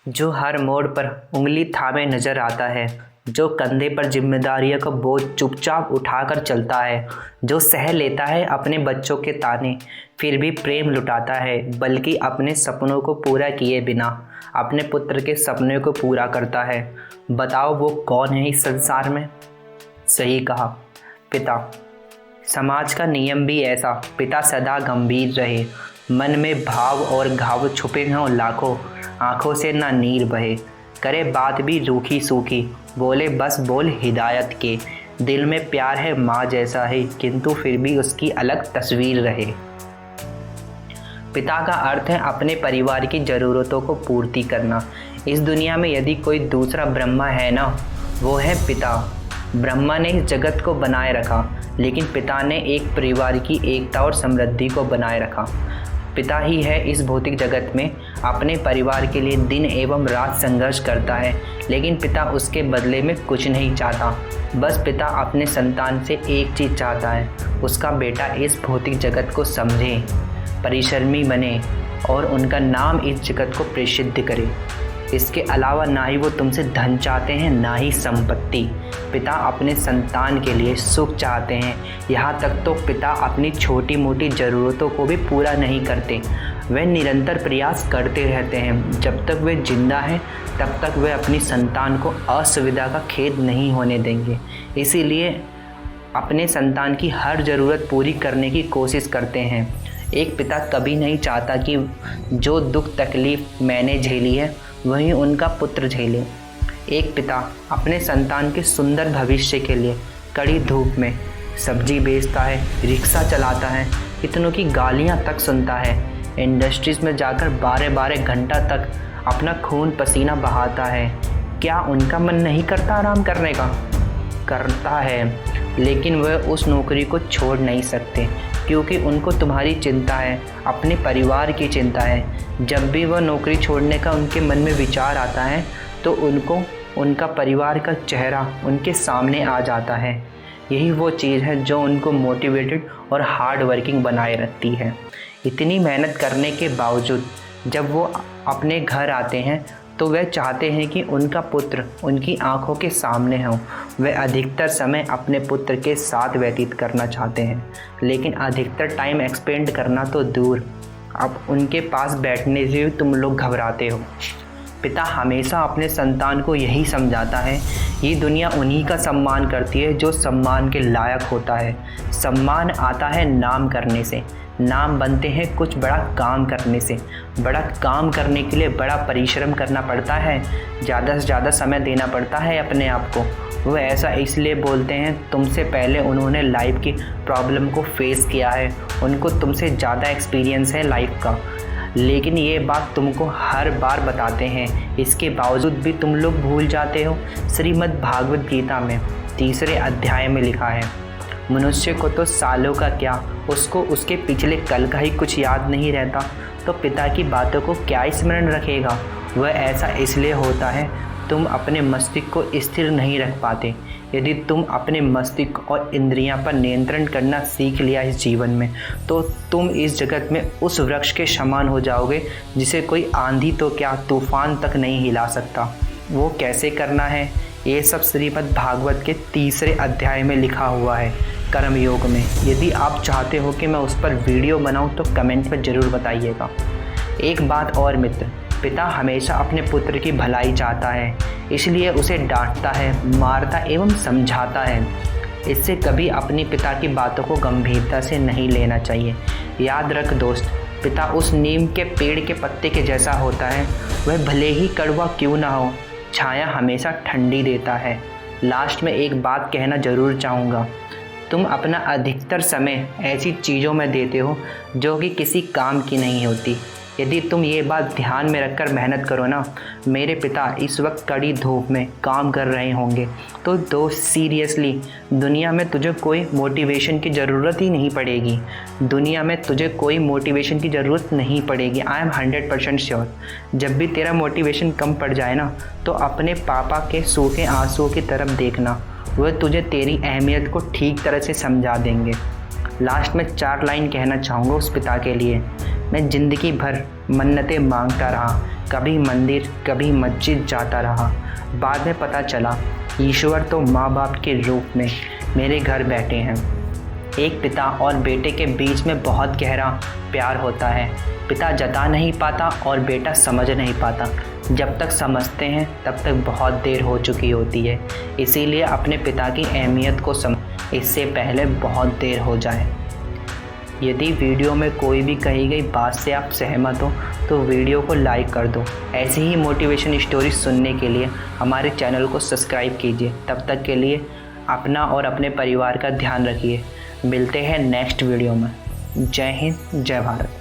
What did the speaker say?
जो हर मोड़ पर उंगली थामे नजर आता है, जो कंधे पर जिम्मेदारियों का बोझ चुपचाप उठाकर चलता है, जो सह लेता है अपने बच्चों के ताने फिर भी प्रेम लुटाता है, बल्कि अपने सपनों को पूरा किए बिना अपने पुत्र के सपने को पूरा करता है। बताओ वो कौन है इस संसार में? सही कहा, पिता। समाज का नियम भी ऐसा, पिता सदा गंभीर रहे, मन में भाव और घाव छुपे हों लाखों, आंखों से ना नीर बहे, करे बात भी रूखी सूखी, बोले बस बोल हिदायत के, दिल में प्यार है माँ जैसा है, किंतु फिर भी उसकी अलग तस्वीर रहे। पिता का अर्थ है अपने परिवार की ज़रूरतों को पूर्ति करना। इस दुनिया में यदि कोई दूसरा ब्रह्मा है ना, वो है पिता। ब्रह्मा ने इस जगत को बनाए रखा, लेकिन पिता ने एक परिवार की एकता और समृद्धि को बनाए रखा। पिता ही है इस भौतिक जगत में अपने परिवार के लिए दिन एवं रात संघर्ष करता है, लेकिन पिता उसके बदले में कुछ नहीं चाहता। बस पिता अपने संतान से एक चीज़ चाहता है, उसका बेटा इस भौतिक जगत को समझे, परिश्रमी बने और उनका नाम इस जगत को प्रसिद्ध करे। इसके अलावा ना ही वो तुमसे धन चाहते हैं, ना ही संपत्ति। पिता अपने संतान के लिए सुख चाहते हैं। यहाँ तक तो पिता अपनी छोटी मोटी ज़रूरतों को भी पूरा नहीं करते, वे निरंतर प्रयास करते रहते हैं। जब तक वे जिंदा हैं तब तक वे अपनी संतान को असुविधा का खेद नहीं होने देंगे। इसीलिए अपने संतान की हर ज़रूरत पूरी करने की कोशिश करते हैं। एक पिता कभी नहीं चाहता कि जो दुख तकलीफ़ मैंने झेली है वहीं उनका पुत्र झेले। एक पिता अपने संतान के सुंदर भविष्य के लिए कड़ी धूप में सब्जी बेचता है, रिक्शा चलाता है, कितनों की गालियां तक सुनता है, इंडस्ट्रीज़ में जाकर 12-12 घंटा तक अपना खून पसीना बहाता है। क्या उनका मन नहीं करता आराम करने का? करता है, लेकिन वह उस नौकरी को छोड़ नहीं सकते, क्योंकि उनको तुम्हारी चिंता है, अपने परिवार की चिंता है। जब भी वह नौकरी छोड़ने का उनके मन में विचार आता है तो उनको उनका परिवार का चेहरा उनके सामने आ जाता है। यही वो चीज़ है जो उनको मोटिवेटेड और हार्ड वर्किंग बनाए रखती है। इतनी मेहनत करने के बावजूद जब वो अपने घर आते हैं तो वे चाहते हैं कि उनका पुत्र उनकी आंखों के सामने हो। वे अधिकतर समय अपने पुत्र के साथ व्यतीत करना चाहते हैं, लेकिन अधिकतर टाइम एक्सपेंड करना तो दूर, अब उनके पास बैठने से भी तुम लोग घबराते हो। पिता हमेशा अपने संतान को यही समझाता है, ये दुनिया उन्हीं का सम्मान करती है जो सम्मान के लायक होता है। सम्मान आता है नाम करने से, नाम बनते हैं कुछ बड़ा काम करने से। बड़ा काम करने के लिए बड़ा परिश्रम करना पड़ता है, ज़्यादा से ज़्यादा समय देना पड़ता है अपने आप को। वो ऐसा इसलिए बोलते हैं, तुमसे पहले उन्होंने लाइफ की प्रॉब्लम को फेस किया है, उनको तुमसे ज़्यादा एक्सपीरियंस है लाइफ का। लेकिन ये बात तुमको हर बार बताते हैं, इसके बावजूद भी तुम लोग भूल जाते हो। श्रीमद् भागवत गीता में 3 अध्याय में लिखा है, मनुष्य को तो सालों का क्या, उसको उसके पिछले कल का ही कुछ याद नहीं रहता, तो पिता की बातों को क्या स्मरण रखेगा। वह ऐसा इसलिए होता है, तुम अपने मस्तिष्क को स्थिर नहीं रख पाते। यदि तुम अपने मस्तिष्क और इंद्रियां पर नियंत्रण करना सीख लिया इस जीवन में, तो तुम इस जगत में उस वृक्ष के समान हो जाओगे जिसे कोई आंधी तो क्या, तूफान तक नहीं हिला सकता। वो कैसे करना है, ये सब श्रीमद् भागवत के 3 अध्याय में लिखा हुआ है, कर्मयोग में। यदि आप चाहते हो कि मैं उस पर वीडियो बनाऊं तो कमेंट में ज़रूर बताइएगा। एक बात और मित्र, पिता हमेशा अपने पुत्र की भलाई चाहता है, इसलिए उसे डांटता है, मारता एवं समझाता है। इससे कभी अपने पिता की बातों को गंभीरता से नहीं लेना चाहिए। याद रख दोस्त, पिता उस नीम के पेड़ के पत्ते के जैसा होता है, वह भले ही कड़वा क्यों ना हो, छाया हमेशा ठंडी देता है। लास्ट में एक बात कहना ज़रूर चाहूँगा, तुम अपना अधिकतर समय ऐसी चीज़ों में देते हो जो कि किसी काम की नहीं होती। यदि तुम ये बात ध्यान में रखकर मेहनत करो ना, मेरे पिता इस वक्त कड़ी धूप में काम कर रहे होंगे, तो दोस्त सीरियसली दुनिया में तुझे कोई मोटिवेशन की ज़रूरत ही नहीं पड़ेगी। दुनिया में तुझे कोई मोटिवेशन की ज़रूरत नहीं पड़ेगी। I am 100% sure. जब भी तेरा मोटिवेशन कम पड़ जाए ना, तो अपने पापा के सूखे आंसुओं की तरफ देखना, वह तुझे तेरी अहमियत को ठीक तरह से समझा देंगे। लास्ट में 4 लाइन कहना चाहूँगा उस पिता के लिए, मैं ज़िंदगी भर मन्नतें मांगता रहा, कभी मंदिर कभी मस्जिद जाता रहा। बाद में पता चला ईश्वर तो माँ बाप के रूप में मेरे घर बैठे हैं। एक पिता और बेटे के बीच में बहुत गहरा प्यार होता है। पिता जता नहीं पाता और बेटा समझ नहीं पाता। जब तक समझते हैं तब तक बहुत देर हो चुकी होती है। इसीलिए अपने पिता की अहमियत को समझ इससे पहले बहुत देर हो जाए। यदि वीडियो में कोई भी कही गई बात से आप सहमत हो तो वीडियो को लाइक कर दो। ऐसी ही मोटिवेशन स्टोरी सुनने के लिए हमारे चैनल को सब्सक्राइब कीजिए। तब तक के लिए अपना और अपने परिवार का ध्यान रखिए। मिलते हैं नेक्स्ट वीडियो में। जय हिंद, जय भारत।